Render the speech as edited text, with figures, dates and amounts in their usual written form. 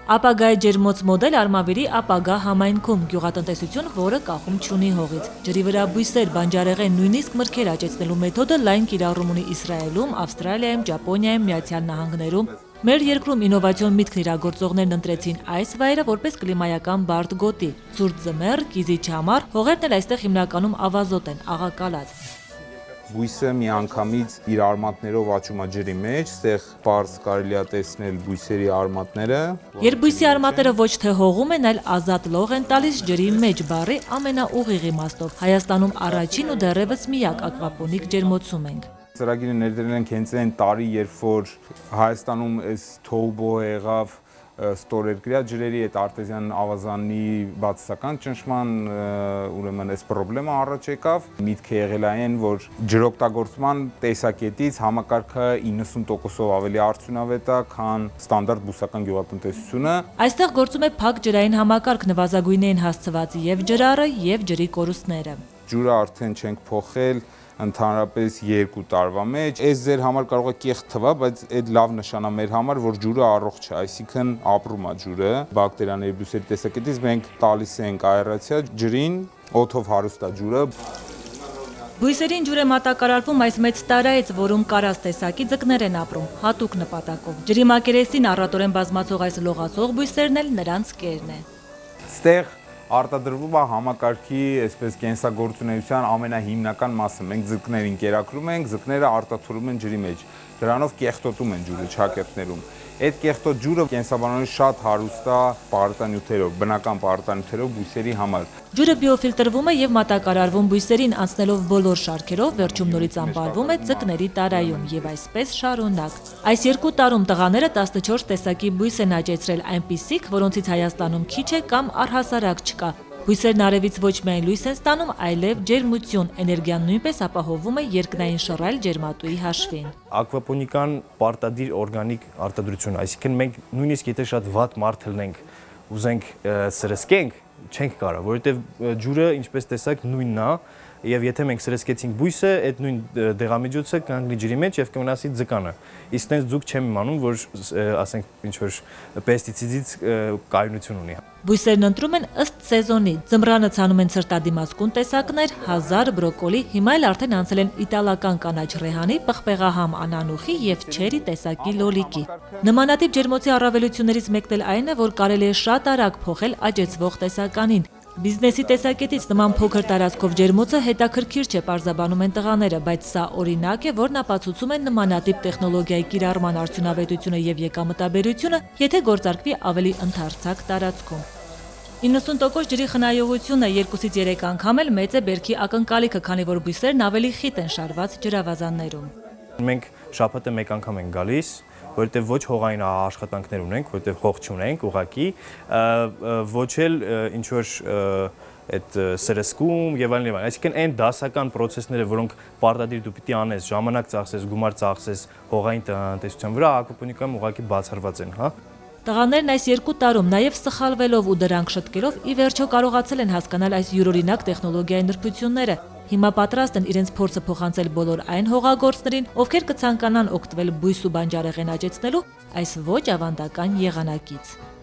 Ապագայի ջերմոց մոդել Արմավիրի ապագա համայնքում գյուղատնտեսություն, որը կախում չունի հողից։ Ջրի վրա բույսեր, բանջարեղեն, նույնիսկ մրգեր աճեցնելու մեթոդը լայն կիրառում ունի Իսրայելում, Ավստրալիայում, Ճապոնիայում, Միացյալ Նահանգներում։ Մեր երկրում ինովացիոն միտք իրագործողներն ընտրեցին այս վայրը որպես կլիմայական բարդ գոտի։ Ցուրտ ձմեռ, կիզիչ համար, հողերն էլ այստեղ հիմնականում ավազոտ են, աղակալած։ Բույսը միանգամից իր արմատներով աճում է ջրի մեջ, այստեղ պարզ կարելի է տեսնել բույսերի արմատները։ Երբ բույսի արմատները ոչ թե հողում են, այլ ազատ լող են տալիս ջրի մեջ բառի ամենաուղիղ իմաստով։ Հայաստանում առաջին ու դեռևս միակ ակվապոնիկ ջերմոցում ենք։ Ծրագիրը ներդրել ենք հենց այն տարի, երբ որ Հայաստանում այս թոուբոհ եղավ ստորերկրյա ջրերի այդ արտեզյան ավազանի բացասական ճնշման ուրեմն այս խնդրեմը առաջ եկավ։ Միտքը եղել է այն, որ ջրօգտագործման տեսակետից համակարգը 90%-ով ավելի արդյունավետ է, քան ստանդարտ բուսական գյուղատնտեսությունը։ Այստեղ գործում է փակ ջրային համակարգ, նվազագույն են հասցված եւ ջրառը, եւ ջրի կորուստները։ Ջուրը արդեն չենք փոխել ընդհանրապես 2 տարվա մեջ։ Այս ձեր համար կարող է կեղծ թվա, բայց այդ լավ նշան է մեր համար, որ ջուրը առողջ է, այսինքն ապրում է ջուրը։ Բակտերիաների բույսերի տեսակետից մենք տալիս ենք աերացիա ջրին, օդով հարուստ է ջուրը։ Բույսերին ջուր է մատակարարվում այս մեծ տարայից, որում կարած տեսակի ձկներ են ապրում, հատուկ նպատակով։ Ջրի մակերեսին առատորեն բազմացող այս լողացող բույսերն էլ նրանց կերն է։ Ստեղ արտադրվում է համակարգի այսպես կենսագործունեության ամենահիմնական մասը։ Մենք ձկներին կերակրում ենք, ձկները արտադրում են ջրի մեջ։ Դրանով կեղտոտում են ջուրը չակերտներում։ Այդ կեղտոտ ջուրը կենսաբանորեն շատ հարուստ է պարարտանյութերով, բնական պարարտանյութերով բույսերի համար։ Ջուրը բիոֆիլտրվում է եւ մատակարարվում բույսերին, անցնելով բոլոր շարքերով, վերջում նորից անվարվում է ձկների տարայում եւ այսպես շարունակ։ Այս 2 տարում տղաները 14 տեսակի բույս են աճեցրել, այնպիսիք, որոնցից Հայաստանում քիչ է կամ առհասարակ չկա։ Բույսերն արևից ոչ միայն լույս են ստանում, այլև ջերմություն, էներգիան նույնպես ապահովում է երկնային շռայլ ջերմատուի հաշվին։ Ակվապոնիկան պարտադիր օրգանիկ արտադրություն, այսինքն մենք նույնիսկ եթե շատ վատ մարդ լնենք, ուզենք սրսկենք, չենք կարող, որովհետև ջուրը, ինչպես տեսակ, նույնն է, եւ եթե մենք սրսկեցինք բույսը, այդ նույն դեղամիջոցը կանգնի ջրի մեջ եւ կմնասի ձկանը։ Իսկ տենց ձուկ չեմ իմանում, որ ասենք ինչ որ պեստիցիդից կայունություն ունի։ Բույսերն ընտրում են ըստ սեզոնի։ Ձմռանը ցանում են ցրտադիմացկուն տեսակներ, հազար, բրոկոլի, հիմա էլ արդեն անցել են իտալական կանաչ ռեհանի, պղպեղահամ անանուխի եւ չերի տեսակի լոլիկի։ Նմանատիպ ջերմոցի առավելություններից մեկն էլ այն է, որ կարելի է շատ արագ փոխել աճեցվող տեսականին։ Բիզնեսի տեսակետից նման փոքր տարածքով ջերմոցը հետաքրքիր չէ, պարզաբանում են տղաները, բայց սա օրինակ է, որն ապացուցում է նմանատիպ տեխնոլոգիայի կիրառման արդյունավետությունը եւ եկամտաբերությունը, եթե գործարկվի ավելի ընդարձակ տարածքում։ 90% ջրի խնայողությունը 2-ից 3 անգամ էլ մեծ է բերքի ակնկալիքը, քանի որ բույսերն ավելի խիտ են շարված ջրավազաններում։ Մենք շաբաթը մեկ անգամ ենք գալիս, որովհետև ոչ հողային աշխատանքներ ունենք, որովհետև հող չունենք ուղղակի, ոչ էլ ինչ որ այդ սրսկում եւ այլն եւ այլն։ Այսինքն այն դասական process-ները, որոնք պարտադիր դու պիտի անես, ժամանակ ծախսես, գումար ծախսես հողային տնտեսության վրա, ակվապոնիկայում ուղղակի բացառված են, հա։ Տղաներն այս 2 տարում նաև սխալվելով ու դրանք շտկելով ի վերջո կարողացել են հասկանալ այս յուրօրինակ տեխնոլոգիայի նրբությունները։ Հիմա պատրաստ են իրենց փորձը փոխանցել բոլոր այն հողագործներին, ովքեր կցանկանան օգտվել բույս ու բանջարեղեն աճեցնելու այս ոչ ավանդական եղանակից։